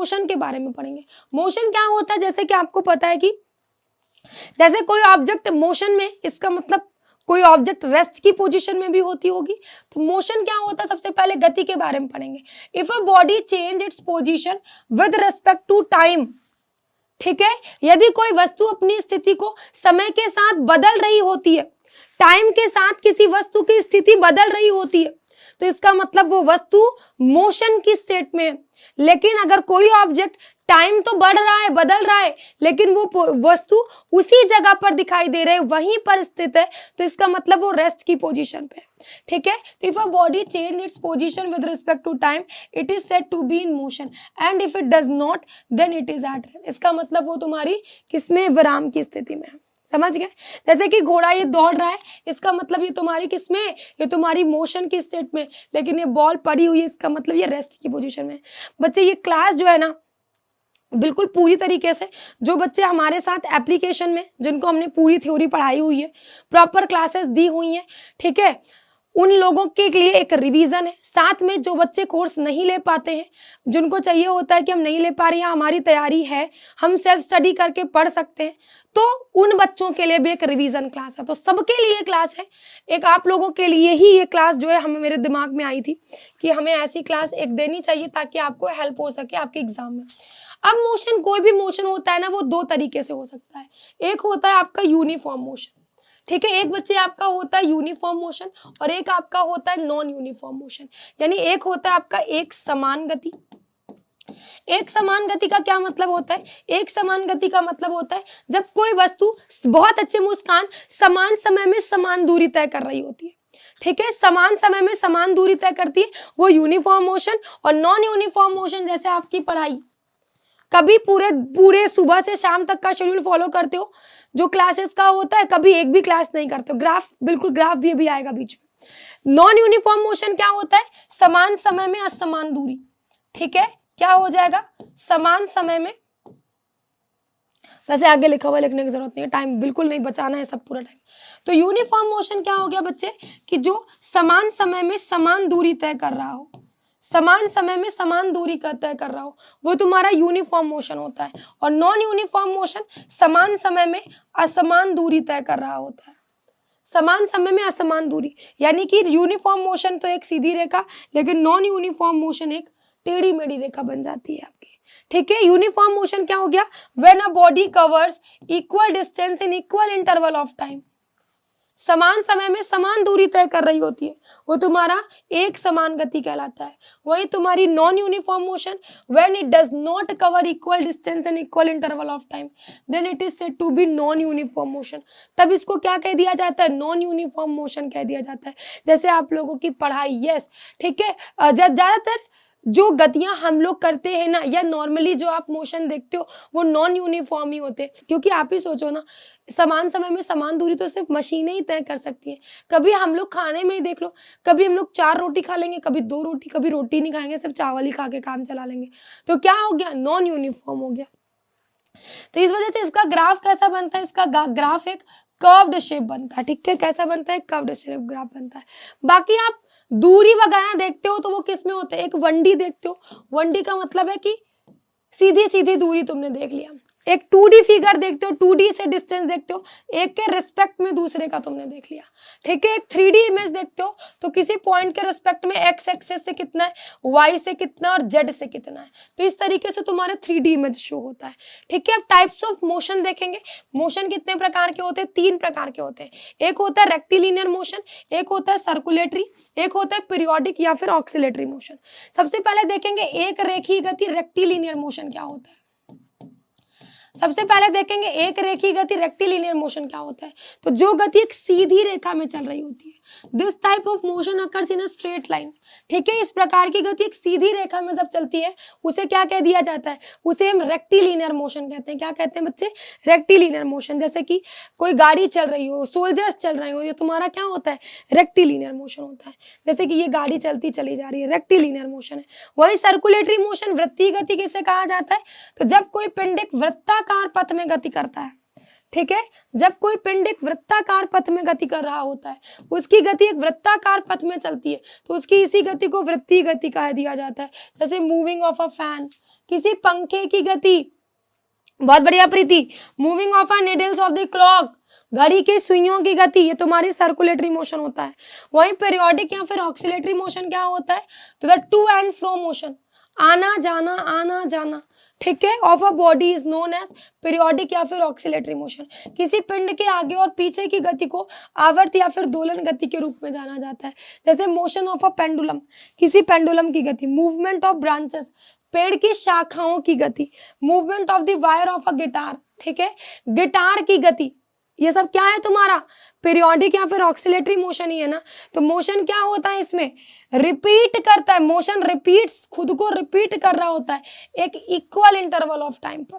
Motion के बारे में पढ़ेंगे। मोशन क्या होता है, जैसे कि आपको पता है कि जैसे कोई ऑब्जेक्ट मोशन में, इसका मतलब कोई ऑब्जेक्ट रेस्ट की पोजीशन में भी होती होगी। तो मोशन क्या होता है, सबसे पहले गति के बारे में पढ़ेंगे। If a body change its position with respect to time, ठीक है, यदि कोई वस्तु अपनी स्थिति को समय के साथ बदल रही होती है, टाइम के साथ किसी वस्तु की स्थिति बदल रही होती है, तो इसका मतलब वो वस्तु मोशन की स्टेट में है। लेकिन अगर कोई ऑब्जेक्ट, टाइम तो बढ़ रहा है, बदल रहा है, लेकिन वो वस्तु उसी जगह पर दिखाई दे रहे है, वहीं पर स्थित है, तो इसका मतलब वो रेस्ट की पोजीशन पे है, ठीक है। तो if a body change its position with respect to time, it is said to be in motion, and if it does not, then it is at rest. इसका मतलब वो तुम्हारी किसमें, विराम की स्थिति में है। समझ गए? जैसे कि घोड़ा ये दौड़ रहा है, इसका मतलब ये तुम्हारी किसमें, ये तुम्हारी मोशन की स्टेट में, लेकिन ये बॉल पड़ी हुई है, इसका मतलब ये रेस्ट की पोजीशन में। बच्चे ये क्लास जो है ना, बिल्कुल पूरी तरीके से, जो बच्चे हमारे साथ एप्लीकेशन में, जिनको हमने पूरी थ्योरी पढ़ाई हुई है, प्रॉपर क्लासेस दी हुई हैं, ठीक है, उन लोगों के लिए एक रिवीजन है। साथ में जो बच्चे कोर्स नहीं ले पाते हैं, जिनको चाहिए होता है कि हम नहीं ले पा रहे हैं, हमारी तैयारी है, हम सेल्फ स्टडी करके पढ़ सकते हैं, तो उन बच्चों के लिए भी एक रिवीजन क्लास है। तो सबके लिए क्लास है, एक आप लोगों के लिए ही ये क्लास जो है हमें, मेरे दिमाग में आई थी कि हमें ऐसी क्लास एक देनी चाहिए ताकि आपको हेल्प हो सके आपके एग्जाम में। अब मोशन, कोई भी मोशन होता है ना, वो दो तरीके से हो सकता है। एक होता है आपका यूनिफॉर्म मोशन, ठीक है, एक बच्चे आपका होता है यूनिफॉर्म मोशन, और एक आपका होता है नॉन यूनिफॉर्म मोशन। यानी एक होता है आपका एक समान गति। एक समान गति का क्या मतलब होता है? एक समान गति का मतलब होता है जब कोई वस्तु बहुत अच्छे मुस्कान समान समय में समान दूरी तय कर रही होती है, ठीक है, समान समय में समान दूरी तय करती है, वो यूनिफॉर्म मोशन। और नॉन यूनिफॉर्म मोशन, जैसे आपकी पढ़ाई, कभी पूरे सुबह से शाम तक का शेड्यूल फॉलो करते हो, जो क्लासेस का होता है, कभी एक भी क्लास नहीं करते हो, ग्राफ, बिल्कुल ग्राफ भी अभी आएगा बीच में। नॉन यूनिफॉर्म मोशन क्या होता है? समान समय में असमान दूरी, ठीक है, क्या हो जाएगा? समान समय में, वैसे आगे लिखा हुआ लिखने की जरूरत नहीं है, टाइम बिल्कुल नहीं बचाना है सब पूरा टाइम। तो यूनिफॉर्म मोशन क्या हो गया बच्चे, कि जो समान समय में समान दूरी तय कर रहा हो, समान समय में समान दूरी का तय कर रहा हो, वो तुम्हारा यूनिफॉर्म मोशन होता है। और नॉन यूनिफॉर्म मोशन समान समय में असमान दूरी तय कर रहा होता है, समान समय में असमान दूरी। यानी कि यूनिफॉर्म मोशन तो एक सीधी रेखा, लेकिन नॉन यूनिफॉर्म मोशन एक टेढ़ी मेढ़ी रेखा बन जाती है आपकी, ठीक है। यूनिफॉर्म मोशन क्या हो गया? When a body covers equal distance in equal interval of time, समान समय में समान दूरी तय कर रही होती है, वो तुम्हारा एक समान गति कहलाता है। वही तुम्हारी non uniform motion, when it does not cover equal distance in equal interval of time, then it is said to be non uniform motion. तब इसको क्या कह दिया जाता है? नॉन यूनिफॉर्म मोशन कह दिया जाता है। जैसे आप लोगों की पढ़ाई, यस, ठीक है, ज्यादातर जो गतियां हम लोग करते हैं ना, या नॉर्मली जो आप मोशन देखते हो, वो नॉन यूनिफॉर्म ही होते हैं। क्योंकि आप ही सोचो ना, समान समय में समान दूरी तो सिर्फ मशीनें ही तय कर सकती हैं। कभी हम लोग खाने में ही देख लो, कभी हम लोग 4 रोटी खा लेंगे, कभी 2 रोटी, कभी रोटी नहीं खाएंगे, सिर्फ चावल ही खा के काम चला लेंगे। तो क्या हो गया? नॉन यूनिफॉर्म हो गया। तो इस वजह से इसका ग्राफ कैसा बनता है? इसका ग्राफ एक कर्व्ड शेप बनता है, ठीक है, कैसा बनता है? कर्व्ड शेप ग्राफ बनता है। बाकी आप दूरी वगैरह देखते हो तो वो किस में होते हैं? एक 1D देखते हो, 1D का मतलब है कि सीधी सीधी दूरी तुमने देख लिया। एक 2D फिगर देखते हो, 2D से डिस्टेंस देखते हो, एक के रिस्पेक्ट में दूसरे का तुमने देख लिया, ठीक है। एक 3D इमेज देखते हो तो किसी पॉइंट के रिस्पेक्ट में एक्स एक्सेस से कितना है, वाई से कितना और जेड से कितना है, तो इस तरीके से तुम्हारा 3D इमेज शो होता है, ठीक है। अब टाइप्स ऑफ मोशन देखेंगे। मोशन कितने प्रकार के होते हैं? 3 प्रकार के होते हैं। एक होता है रेक्टिलिनियर मोशन, एक होता है सर्कुलेटरी, एक होता है पीरियोडिक या फिर ऑक्सिलेटरी मोशन। सबसे पहले देखेंगे एक रेखीय गति रेक्टिलिनियर मोशन क्या होता है। सबसे पहले देखेंगे एक रेखीय गति रेक्टिलिनियर मोशन क्या होता है। तो जो गति एक सीधी रेखा में चल रही होती है, this type of motion occurs in a straight line, ठीक है। इस प्रकार की गति एक सीधी रेखा में जब चलती है, उसे क्या कह दिया जाता है? उसे हम रेक्टिलिनियर मोशन कहते हैं। क्या कहते हैं बच्चे? Rectilinear motion. जैसे कि कोई गाड़ी चल रही हो, सोल्जर्स चल रहे हो, ये तुम्हारा क्या होता है? रेक्टिलिनियर मोशन होता है। जैसे कि ये गाड़ी चलती चली जा रही है, रेक्टिलिनियर मोशन है। वही सर्कुलेटरी मोशन, वृत्तीय गति किसे कहा जाता है? तो जब कोई पिंड एक वृत्ताकार पथ में गति करता है, ठीक है, जब कोई पिंड एक वृत्ताकार पथ में गति कर रहा होता है, उसकी गति एक वृत्ताकार पथ में चलती है, तो उसकी इसी गति को वृत्तीय गति कह दिया जाता है। जैसे मूविंग ऑफ अ फैन, किसी पंखे की गति, बहुत बढ़िया Preeti, moving of a needles of the clock, घड़ी की सुइयों की गति, ये तुम्हारी सर्कुलेटरी मोशन होता है। वहीं पीरियोडिक या फिर ऑक्सीलेटरी मोशन क्या होता है, तो the to and fro motion, आना जाना, ठीक है, of a body is known as periodic या फिर ऑक्सीलेटरी मोशन। किसी पिंड के आगे और पीछे की गति को आवर्त या फिर दोलन गति के रूप में जाना जाता है। जैसे मोशन ऑफ अ पेंडुलम, किसी पेंडुलम की गति, मूवमेंट ऑफ ब्रांचेस, पेड़ की शाखाओं की गति, movement of the wire of a guitar, ठीक है, गिटार की गति, ये सब क्या है तुम्हारा, पीरियोडिक या फिर ऑक्सीलेटरी मोशन ही है ना। तो मोशन क्या होता है, इसमें रिपीट करता है, मोशन रिपीट्स, खुद को रिपीट कर रहा होता है एक इक्वल इंटरवल ऑफ टाइम पर,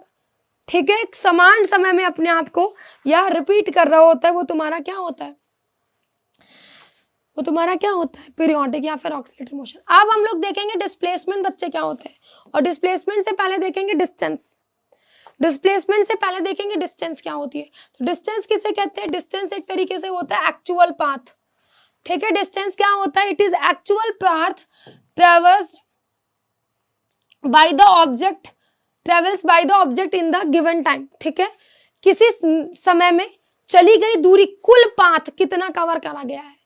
ठीक है, एक समान समय में अपने आप को या रिपीट कर रहा होता है, वो तुम्हारा क्या होता है, वो तुम्हारा क्या होता है, पीरियोडिक या फिर ऑक्सीलेटरी मोशन। अब हम लोग देखेंगे डिस्प्लेसमेंट बच्चे क्या होते हैं, और डिस्प्लेसमेंट से पहले देखेंगे डिस्टेंस। डिस्प्लेसमेंट से पहले देखेंगे डिस्टेंस क्या होती है। तो डिस्टेंस किसे कहते हैं, डिस्टेंस एक तरीके से होता है एक्चुअल पाथ, ठीक है, डिस्टेंस क्या होता है, it is actual path travelled by the object, travels by the object in the given time, ठीक है, किसी समय में चली गई दूरी, कुल पाथ कितना कवर करा गया है,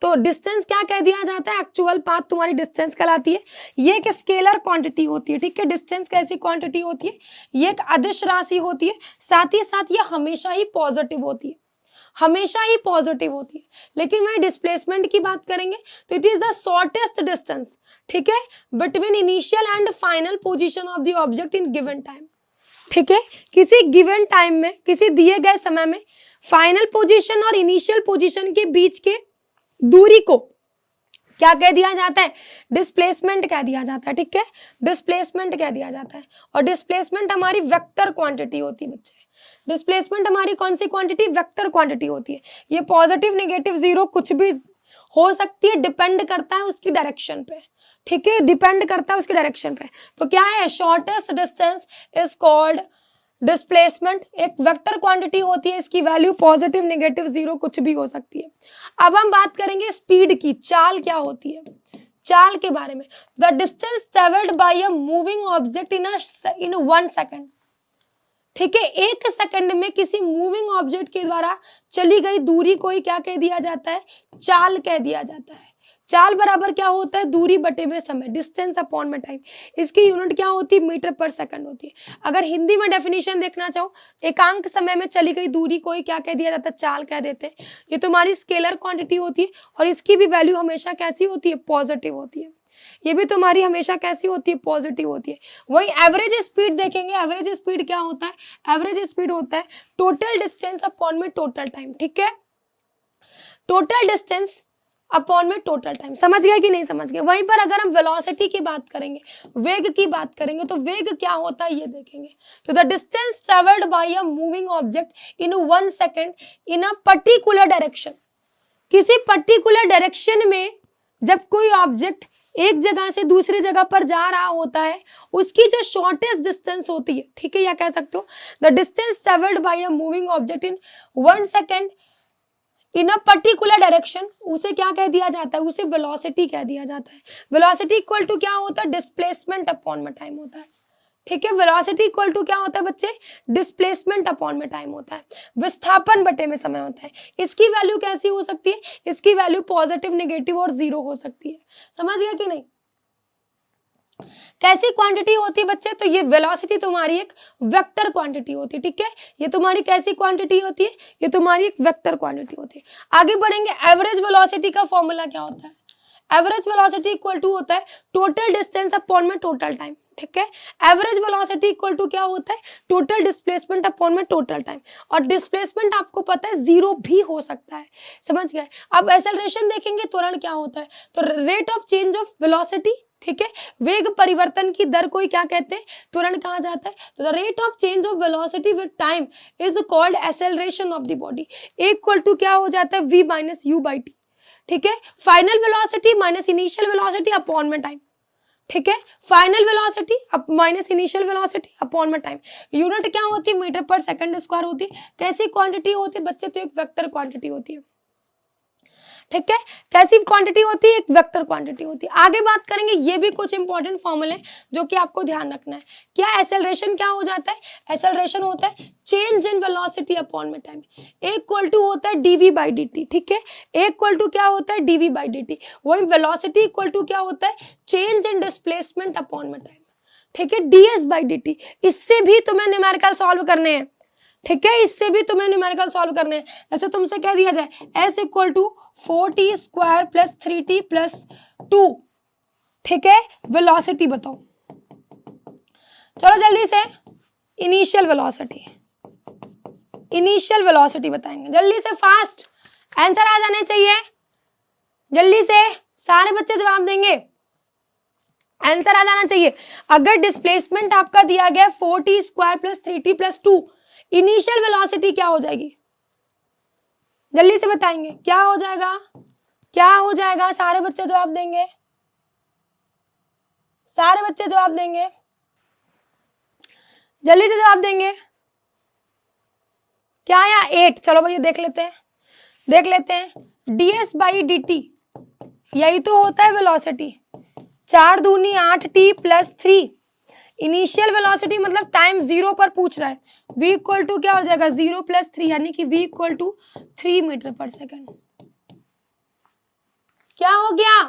तो डिस्टेंस क्या कह दिया जाता है, एक्चुअल पाथ तुम्हारी डिस्टेंस कहलाती है। ये एक स्केलर क्वांटिटी होती है, ठीक है, डिस्टेंस कैसी क्वांटिटी होती है, ये एक अदिश राशि होती है, साथ ही साथ ये हमेशा ही पॉजिटिव होती है, हमेशा ही पॉजिटिव होती है। लेकिन वही डिस्प्लेसमेंट की बात करेंगे तो it is the shortest distance, ठीक है, between initial and final position of the object in given time, ठीक है, किसी गिवन टाइम में, किसी दिए गए समय में फाइनल पोजीशन और इनिशियल पोजीशन के बीच के दूरी को क्या कह दिया जाता है, डिस्प्लेसमेंट कह दिया जाता है, ठीक है, डिस्प्लेसमेंट कह दिया जाता है। और डिस्प्लेसमेंट हमारी वेक्टर क्वांटिटी होती है बच्चे, डिस्प्लेसमेंट हमारी कौन सी क्वांटिटी, वेक्टर क्वांटिटी होती है। ये पॉजिटिव नेगेटिव जीरो कुछ भी हो सकती है, डिपेंड करता है उसकी डायरेक्शन पे, ठीक है, डिपेंड करता है उसकी डायरेक्शन पे। तो क्या है, shortest distance is called displacement, एक वेक्टर क्वांटिटी होती है, इसकी वैल्यू पॉजिटिव नेगेटिव जीरो कुछ भी हो सकती है। अब हम बात करेंगे स्पीड की, चाल क्या होती है, चाल के बारे में। The distance travelled by a moving object in 1 second, ठीक है, 1 सेकंड में किसी मूविंग ऑब्जेक्ट के द्वारा चली गई दूरी को ही क्या कह दिया जाता है, चाल कह दिया जाता है। चाल बराबर क्या होता है, दूरी बटे में समय, डिस्टेंस अपॉन में टाइम। इसकी यूनिट क्या होती है, मीटर पर सेकंड होती है। अगर हिंदी में डेफिनेशन देखना चाहो, एकांक समय में चली गई दूरी को ही क्या कह दिया जाता है, चाल कह देते हैं। ये तुम्हारी स्केलर क्वांटिटी होती है और इसकी भी वैल्यू हमेशा कैसी होती है, पॉजिटिव होती है। ये भी तुम्हारी हमेशा कैसी होती है, पॉजिटिव होती है। वही एवरेज स्पीड देखेंगे, एवरेज स्पीड क्या होता है, एवरेज स्पीड होता है टोटल डिस्टेंस अपॉन में टोटल टाइम, ठीक है, टोटल डिस्टेंस अपॉन में टोटल टाइम। समझ गए कि नहीं समझ गए। वहीं पर अगर हम वेलोसिटी की बात करेंगे, वेग की बात करेंगे, तो वेग क्या होता है ये देखेंगे। तो the distance travelled by a moving object in 1 second in a particular direction, किसी पर्टिकुलर डायरेक्शन में जब कोई ऑब्जेक्ट एक जगह से दूसरी जगह पर जा रहा होता है, उसकी जो शॉर्टेस्ट डिस्टेंस होती है, ठीक है, या कह सकते हो the distance travelled by a moving object in 1 second in a particular direction, उसे क्या कह दिया जाता है, उसे वेलोसिटी कह दिया जाता है। वेलोसिटी इक्वल टू क्या होता है, डिस्प्लेसमेंट अपॉन में टाइम होता है, ठीक है, वेलोसिटी इक्वल टू क्या होता है बच्चे, डिस्प्लेसमेंट अपॉन में टाइम होता है, विस्थापन बटे में समय होता है। इसकी वैल्यू कैसी हो सकती है, इसकी वैल्यू पॉजिटिव नेगेटिव और जीरो हो सकती है। समझ गया कि नहीं। कैसी क्वांटिटी होती है बच्चे, तो ये वेलोसिटी तुम्हारी एक वेक्टर क्वांटिटी होती है, ठीक है, ये तुम्हारी कैसी क्वांटिटी होती है, ये तुम्हारी एक वेक्टर क्वांटिटी होती है। आगे बढ़ेंगे, एवरेज वेलोसिटी का फॉर्मूला क्या होता है, एवरेज वेलोसिटी इक्वल टू होता है टोटल डिस्टेंस अपॉन में टोटल टाइम, ठीक है, एवरेज वेलोसिटी इक्वल टू क्या होता है, टोटल डिस्प्लेसमेंट अपॉन में टोटल टाइम। और डिस्प्लेसमेंट आपको पता है जीरो भी हो सकता है, समझ गए। अब एक्सेलरेशन देखेंगे, त्वरण क्या होता है, तो rate of change of velocity, ठीक है, वेग परिवर्तन की दर को ही क्या कहते हैं, त्वरण कहा जाता है। तो the rate of change of velocity with time is called acceleration of the body, equal to क्या हो जाता है, v minus u by T, ठीक है, final velocity minus initial velocity upon में टाइम, ठीक है, final velocity minus initial velocity upon में टाइम। यूनिट क्या होती है, मीटर पर सेकंड स्क्वायर होती है। कैसी क्वांटिटी होती है बच्चे, तो एक वेक्टर क्वांटिटी होती है, ठीक है, कैसी क्वांटिटी होती है, एक वेक्टर क्वांटिटी होती है। आगे बात करेंगे, ये भी कुछ इंपॉर्टेंट फॉर्मूले जो कि आपको ध्यान रखना है। क्या एक्सेलरेशन क्या हो जाता है, एक्सेलरेशन होता है चेंज इन वेलोसिटी अपॉन में टाइम, इक्वल टू होता है डीवी बाई डी, ठीक है, इक्वल टू क्या होता है डीवी बाई डी, वही वेलोसिटी इक्वल टू क्या होता है चेंज इन डिस्प्लेसमेंट अपॉन में टाइम, ठीक है, ds बाई dt। इससे भी तुम्हें न्यूमेरिकल सॉल्व करने हैं, ठीक है, इससे भी तुम्हें न्यूमेरिकल सॉल्व करने हैं। जैसे तुमसे कह दिया जाए s equal to 4t square plus 3t plus 2, ठीक है, वेलोसिटी बताओ। चलो जल्दी से इनिशियल वेलोसिटी बताएंगे, जल्दी से फास्ट आंसर आ जाने चाहिए, जल्दी से सारे बच्चे जवाब देंगे, आंसर आ जाना चाहिए। अगर डिस्प्लेसमेंट आपका दिया गया 4t square plus 3t plus 2, initial velocity क्या हो जाएगी, जल्दी से बताएंगे क्या हो जाएगा, क्या हो जाएगा, सारे बच्चे जवाब देंगे, सारे बच्चे जवाब देंगे, जल्दी से जवाब देंगे। क्या आया 8, चलो भैया देख लेते हैं, ds बाई dt, यही तो होता है वेलोसिटी, 4 दूनी 8t प्लस 3, इनिशियल वेलोसिटी मतलब टाइम 0 पर पूछ रहा है, v इक्वल टू क्या हो जाएगा 0 प्लस 3, यानी कि v इक्वल टू 3 मीटर पर सेकेंड। क्या हो गया,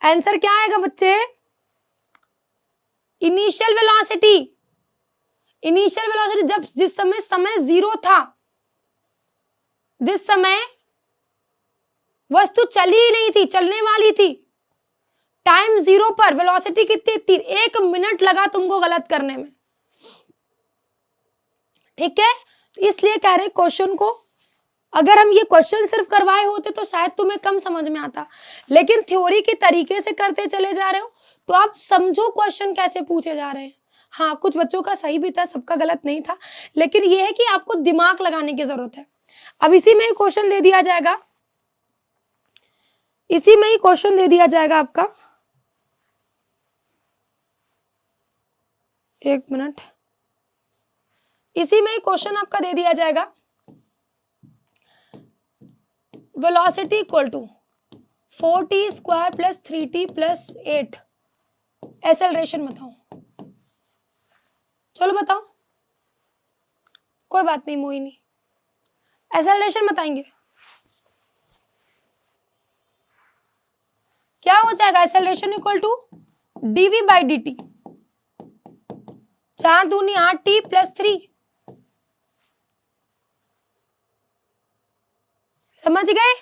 आंसर क्या आएगा बच्चे, इनिशियल वेलोसिटी जब जिस समय 0 था, जिस समय वस्तु चली ही नहीं थी, चलने वाली थी, टाइम 0 पर वेलोसिटी कितनी थी, 1 मिनट लगा तुमको गलत करने में, ठीक है। इसलिए कह रहे क्वेश्चन को, अगर हम ये क्वेश्चन सिर्फ करवाए होते तो शायद तुम्हें कम समझ में आता, लेकिन थ्योरी के तरीके से करते चले जा रहे हो तो आप समझो क्वेश्चन कैसे पूछे जा रहे हैं। हाँ, कुछ बच्चों का सही भी था, सबका गलत नहीं था, लेकिन ये है कि आपको दिमाग लगाने की जरूरत है। अब इसी में ही क्वेश्चन दे दिया जाएगा, इसी में ही क्वेश्चन दे दिया जाएगा आपका, एक मिनट, इसी में ही क्वेश्चन आपका दे दिया जाएगा, velocity equal to 4t square plus 3t plus 8, acceleration बताओ। चलो बताओ, कोई बात नहीं मोहिनी, एक्सेलरेशन बताएंगे, क्या हो जाएगा, acceleration equal to dv by dt, 4 दूनी 8t प्लस 3, समझ गए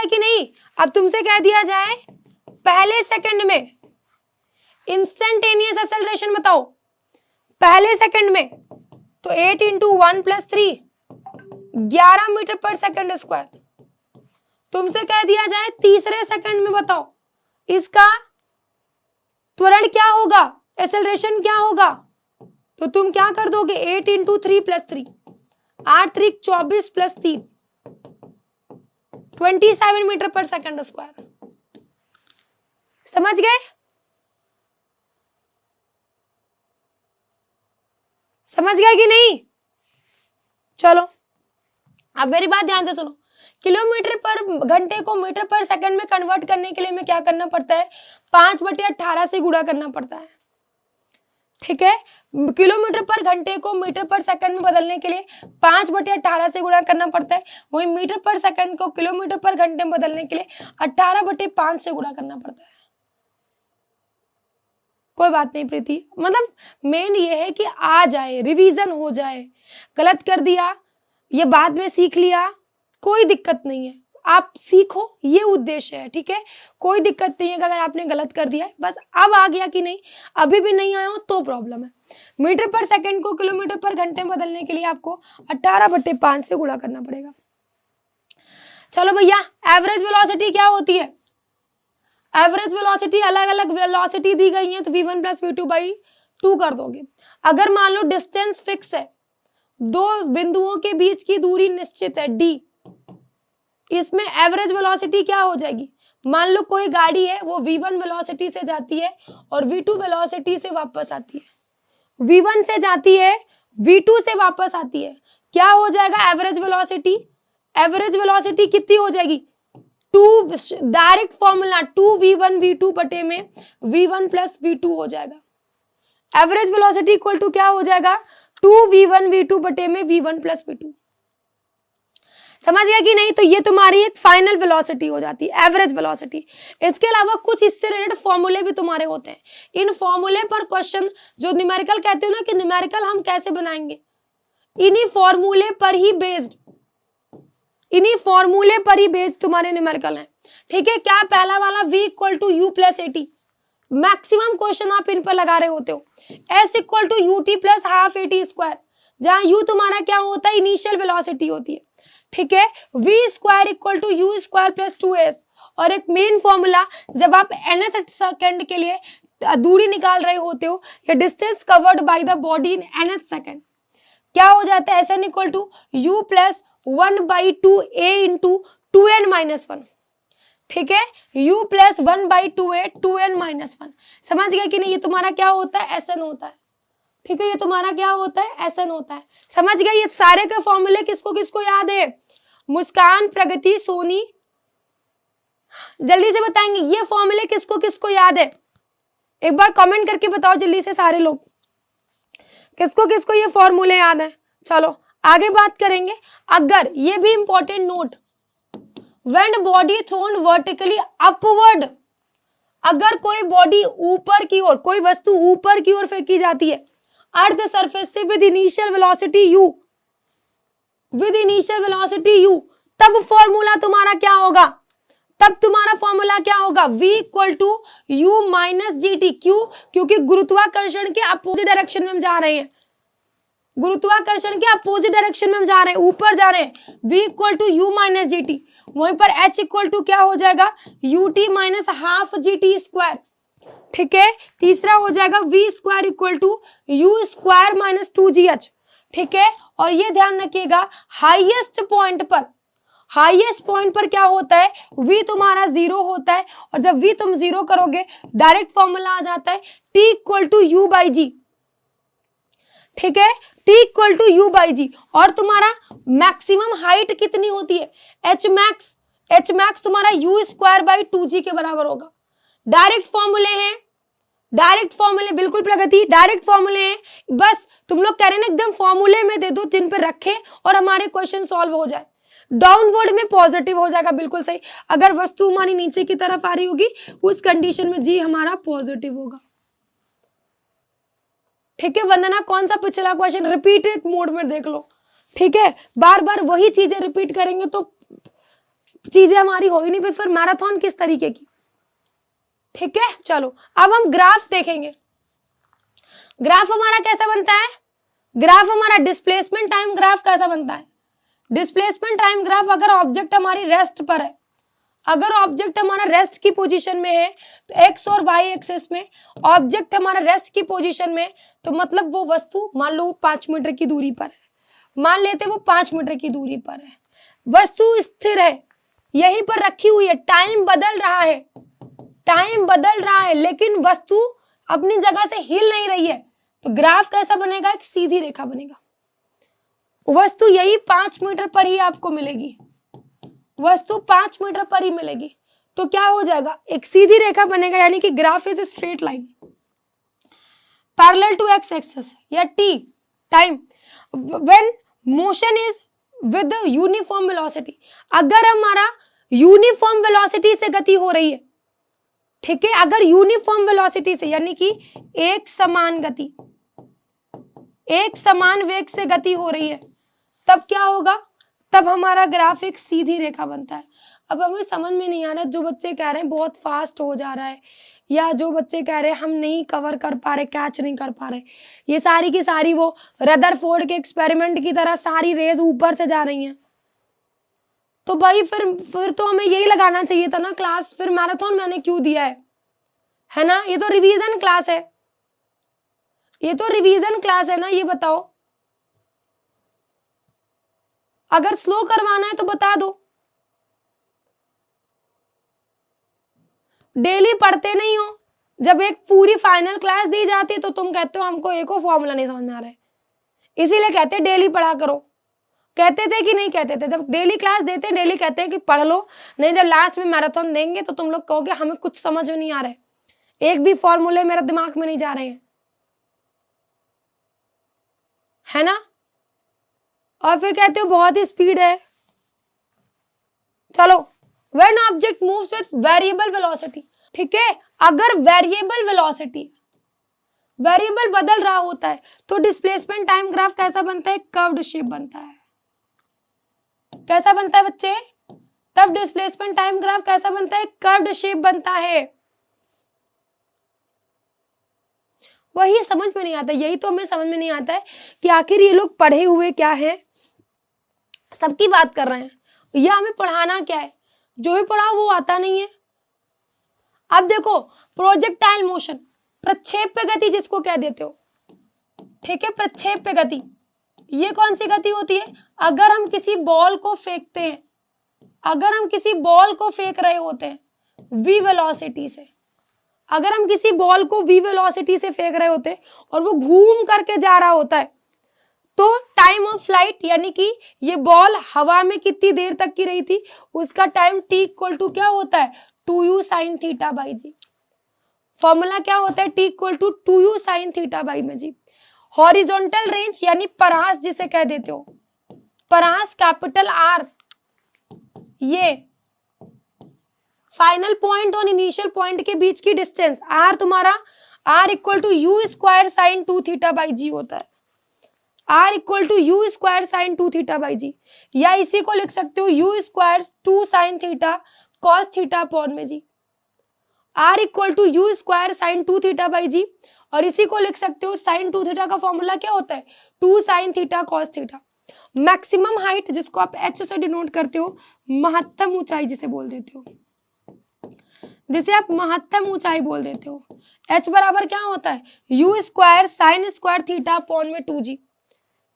कि नहीं। अब तुमसे कह दिया जाए पहले सेकंड में इंस्टेंटेनियस एक्सेलरेशन बताओ, पहले सेकंड में, तो 8 इंटू 1 प्लस 3, 11 मीटर पर सेकंड स्क्वायर। तुमसे कह दिया जाए तीसरे सेकंड में बताओ इसका त्वरण क्या होगा, एक्सेलरेशन क्या होगा, तो तुम क्या कर दोगे 8 इंटू 3 प्लस 3, 8 3 24 प्लस 3, 27 मीटर पर सेकंड स्क्वायर। समझ गए, समझ गए कि नहीं। चलो अब मेरी बात ध्यान से सुनो, किलोमीटर पर घंटे को मीटर पर सेकंड में कन्वर्ट करने के लिए हमें क्या करना पड़ता है, 5/18 से गुणा करना पड़ता है, ठीक है। किलोमीटर पर घंटे को मीटर पर सेकंड में बदलने के लिए 5/18 से गुणा करना पड़ता है, वही मीटर पर सेकंड को किलोमीटर पर घंटे में बदलने के लिए 18/5 से गुणा करना पड़ता है। कोई बात नहीं प्रीति, मतलब मेन ये है कि आ जाए, रिवीजन हो जाए, गलत कर दिया ये बाद में सीख लिया, कोई दिक्कत नहीं है, आप सीखो, ये उद्देश्य है, ठीक है। कोई दिक्कत नहीं है अगर आपने गलत कर दिया है, बस अब आ गया कि नहीं, अभी भी नहीं आया हो तो प्रॉब्लम है। मीटर पर सेकंड को किलोमीटर पर घंटे में बदलने के लिए आपको 18/5 से गुणा करना पड़ेगा। चलो भैया, एवरेज वेलोसिटी क्या होती है, एवरेज वेलोसिटी, अलग अलग वेलोसिटी दी गई है तो v1 प्लस v2 बाई 2 कर दोगे। अगर मान लो डिस्टेंस फिक्स है, दो बिंदुओं के बीच की दूरी निश्चित है d, इसमें एवरेज वेलोसिटी क्या हो जाएगी, मान लो कोई गाड़ी है वो v1 वेलोसिटी से जाती है और v2 वेलोसिटी से वापस आती है, v1 से जाती है v2 से वापस आती है, क्या हो जाएगा एवरेज वेलोसिटी, एवरेज वेलोसिटी कितनी हो जाएगी, 2, डायरेक्ट फॉर्मूला 2v1v2 बटे में v1 प्लस v2 हो जाएगा। एवरेज वेलोसिटी इक्वल टू क्या हो जाएगा, 2v1v2 बटे में v1 प्लस v2। समझ गया कि नहीं? तो ये तुम्हारी एक फाइनल वेलोसिटी हो जाती है, एवरेज वेलोसिटी। इसके अलावा कुछ इससे रिलेटेड फॉर्मूले भी तुम्हारे होते हैं। इन फॉर्मूले पर क्वेश्चन, जो न्यूमेरिकल कहते हो ना कि न्यूमेरिकल हम कैसे बनाएंगे, इन्हीं फॉर्मूले पर ही बेस्ड, इन्हीं फॉर्मूले पर ही बेस्ड तुम्हारे न्यूमेरिकल हैं। ठीक है, क्या पहला वाला v equal to u plus a t, maximum question आप इन पर लगा रहे होते हो। s equal to u t plus half a t square, जहां u तुम्हारा क्या होता है, इनिशियल वेलोसिटी होती है। ठीक है, v square equal to u square plus 2s, और एक मेन फॉर्मूला जब आप nth सेकंड के लिए दूरी निकाल रहे होते हो या distance covered by the body in nth second, क्या हो जाता है, Sn equal to u plus 1/2a into 2n minus 1। ठीक है, u plus 1/2a 2n minus 1। समझ गया कि नहीं? ये तुम्हारा क्या होता है, Sn होता है। ठीक है, ये तुम्हारा क्या होता है, Sn होता है। समझ गया? ये सारे के फॉर्मूले किसको किसको याद है, मुस्कान, प्रगति, सोनी, जल्दी से बताएंगे ये फॉर्मूले किसको किसको याद है, एक बार कमेंट करके बताओ जल्दी से सारे लोग, किसको किसको ये फॉर्मूले याद है। चलो आगे बात करेंगे। अगर ये भी important note, when body thrown vertically upward, अगर कोई बॉडी ऊपर की ओर, कोई वस्तु ऊपर की ओर फेंकी जाती है अर्थ सरफेस से with initial velocity u, with initial velocity u, तब फॉर्मूला तुम्हारा क्या होगा, तब तुम्हारा फॉर्मूला क्या होगा, v equal to u minus g t. क्यों? क्योंकि गुरुत्वाकर्षण के अपोजिट डायरेक्शन में हम जा रहे हैं, गुरुत्वाकर्षण के अपोजिट डायरेक्शन में हम जा रहे हैं, ऊपर जा रहे हैं। v equal to u minus g t, वहीं पर h इक्वल टू क्या हो जाएगा, u t minus half g t square. ठीक है, तीसरा हो जाएगा v square equal to u square minus 2gh। ठीक है, और ये ध्यान रखिएगा हाईएस्ट पॉइंट पर, हाईएस्ट पॉइंट पर क्या होता है, v तुम्हारा 0 होता है, और जब v तुम 0 करोगे डायरेक्ट फॉर्मूला आ जाता है t equal to u by g. ठीक है, t equal to u by g. और तुम्हारा मैक्सिमम हाइट कितनी होती है, h मैक्स, h मैक्स तुम्हारा यू स्क्वायर बाई 2g के बराबर होगा। डायरेक्ट फॉर्मूले हैं, डायरेक्ट फॉर्मूले, बिल्कुल प्रगति, डायरेक्ट फॉर्मूले हैं। बस तुम लोग कह रहे हैं ना एकदम फॉर्मूले में दे दो जिन पे रखे और हमारे क्वेश्चन सॉल्व हो जाए। डाउनवर्ड में पॉजिटिव हो जाएगा, बिल्कुल सही। अगर वस्तु हमारी नीचे की तरफ आ रही होगी उस कंडीशन में जी हमारा पॉजिटिव होगा। ठीक है वंदना, कौन सा पिछला क्वेश्चन रिपीटेड मोड में देख लो। ठीक है, बार बार वही चीजें रिपीट करेंगे तो चीजें हमारी हो ही नहीं, फिर मैराथन किस तरीके की। ठीक है, चलो अब हम ग्राफ देखेंगे। ग्राफ हमारा कैसा बनता है, ग्राफ हमारा डिस्प्लेसमेंट टाइम ग्राफ कैसा बनता है, डिस्प्लेसमेंट टाइम ग्राफ, अगर ऑब्जेक्ट हमारी रेस्ट पर है, अगर ऑब्जेक्ट हमारा रेस्ट की पोजीशन में है तो एक्स और वाई एक्सिस में ऑब्जेक्ट हमारा रेस्ट की पोजीशन में, तो मतलब वो वस्तु मान लो 5 मीटर की दूरी पर है, मान लेते वो 5 मीटर की दूरी पर है, वस्तु स्थिर है, यहीं पर रखी हुई है, टाइम बदल रहा है, टाइम बदल रहा है लेकिन वस्तु अपनी जगह से हिल नहीं रही है, तो ग्राफ कैसा बनेगा, एक सीधी रेखा बनेगा। वस्तु यही 5 मीटर पर ही आपको मिलेगी, वस्तु 5 मीटर पर ही मिलेगी, तो क्या हो जाएगा, एक सीधी रेखा बनेगा, यानी कि graph is straight line parallel to X axis या T time when motion is with uniform velocity. अगर हमारा यूनिफॉर्म वेलोसिटी से गति हो रही है, ठीक है, अगर यूनिफॉर्म वेलोसिटी से यानी कि एक समान गति, एक समान वेग से गति हो रही है, तब क्या होगा, तब हमारा ग्राफिक सीधी रेखा बनता है। अब हमें समझ में नहीं आ रहा, जो बच्चे कह रहे हैं बहुत फास्ट हो जा रहा है, या जो बच्चे कह रहे हैं हम नहीं कवर कर पा रहे, कैच नहीं कर पा रहे, ये सारी की सारी वो रदरफोर्ड के एक्सपेरिमेंट की तरह सारी रेज ऊपर से जा रही हैं, तो भाई फिर तो हमें यही लगाना चाहिए था ना क्लास, फिर मैराथन मैंने क्यों दिया है ना। ये तो रिवीजन क्लास है, ये तो रिवीजन क्लास है ना, ये बताओ। अगर स्लो करवाना है तो बता दो, डेली पढ़ते नहीं हो, जब एक पूरी फाइनल क्लास दी जाती है तो तुम कहते हो हमको एक और फॉर्मूला नहीं समझ में आ रहा है, इसीलिए कहते हैं डेली पढ़ा करो। कहते थे कि नहीं कहते थे? जब डेली क्लास देते हैं, डेली कहते हैं कि पढ़ लो, नहीं जब लास्ट में मैराथन देंगे तो तुम लोग कहोगे हमें कुछ समझ में नहीं आ रहा है, एक भी फॉर्मूले मेरे दिमाग में नहीं जा रहे हैं, है ना? और फिर कहते हो बहुत ही स्पीड है। चलो, when object moves with variable velocity, ठीक है, अगर वेरिएबल वेलोसिटी, वेरिएबल बदल रहा होता है तो डिस्प्लेसमेंट टाइम ग्राफ कैसा बनता है? कर्व्ड शेप बनता है। कैसा बनता है बच्चे? तब डिस्प्लेसमेंट टाइम ग्राफ कैसा बनता है? कर्व्ड शेप बनता है। वही समझ में नहीं आता, यही तो हमें समझ में नहीं आता है कि आखिर ये लोग पढ़े हुए क्या हैं, सबकी बात कर रहे हैं, या हमें पढ़ाना क्या है? जो भी पढ़ा वो आता नहीं है। अब देखो, प्रोजेक्टाइल मोशन, प्रक्षेप्य गति जिसको कह देते हो, ठीक है, प्रक्षेप्य गति, ये कौन सी गति होती है? अगर हम किसी बॉल को फेंकते हैं, अगर हम किसी बॉल को फेंक रहे होते हैं v वेलोसिटी से, अगर हम किसी बॉल को v वेलोसिटी से फेंक रहे होते हैं और वो घूम करके जा रहा होता है, तो टाइम ऑफ फ्लाइट, यानी कि ये बॉल हवा में कितनी देर तक की रही थी, उसका टाइम t इक्वल टू क्या होता है? 2u sin theta by G. Formula क्या होता है? t equal to 2u sin theta by में जी। हॉरिजॉन्टल रेंज यानी परास जिसे कह देते हो, परास कैपिटल R, ये फाइनल पॉइंट और इनिशियल पॉइंट के बीच की डिस्टेंस R तुम्हारा R equal to u square sine 2 theta by g होता है। R equal to u square sine 2 theta by g, या इसी को लिख सकते हो u square 2 sine theta cos theta upon में g. R equal to u square sine 2 theta by g, और इसी को लिख सकते हो साइन 2 थीटा का फॉर्मूला क्या होता है? 2 sine theta cos theta. Maximum height जिसको आप H से डिनोट करते हो, महत्तम ऊंचाई जिसे बोल देते हो, जिसे आप महत्तम ऊंचाई बोल देते हो, H बराबर क्या होता है? You square sine square theta upon में 2g,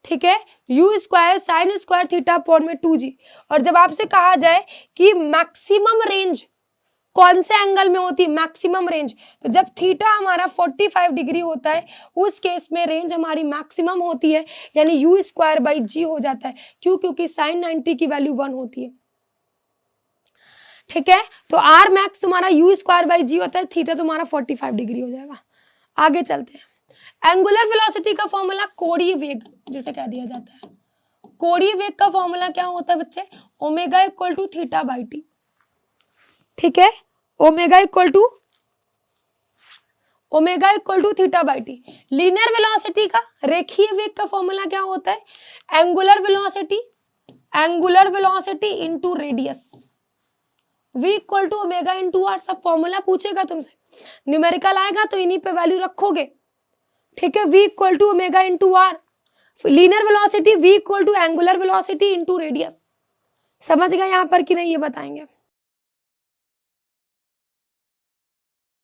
ठीक है, you square sine square theta upon में 2g। और जब आपसे कहा जाए कि मैक्सिमम रेंज कौन से एंगल में होती है? मैक्सिमम रेंज, तो जब थीटा हमारा 45 डिग्री होता है उस केस में रेंज हमारी मैक्सिमम होती है, यानी यू स्क्वायर बाई जी हो जाता है। क्यों? क्योंकि साइन 90 की वैल्यू 1 होती है, ठीक है। तो आर मैक्स तुम्हारा यू स्क्वायर बाई जी होता है, थीटा तुम्हारा 45 डिग्री हो जाएगा। आगे चलते हैं। एंगुलर वेलोसिटी का फॉर्मूला कोणीय वेग जिसे कह दिया जाता है। कोणीय वेग का फॉर्मूला क्या होता है बच्चे? Omega equal to theta by T, ठीक है, omega equal to theta by T. Linear velocity का, रेखीय वेग का फॉर्मूला क्या होता है? Angular velocity into radius, v equal to omega into R. सब फॉर्मूला पूछेगा तुमसे, न्यूमेरिकल आएगा तो इन्हीं पे वैल्यू रखोगे, ठीक है। v equal to omega into R, linear velocity v equal to angular velocity into radius. समझ गए यहाँ पर कि नहीं, ये बताएंगे।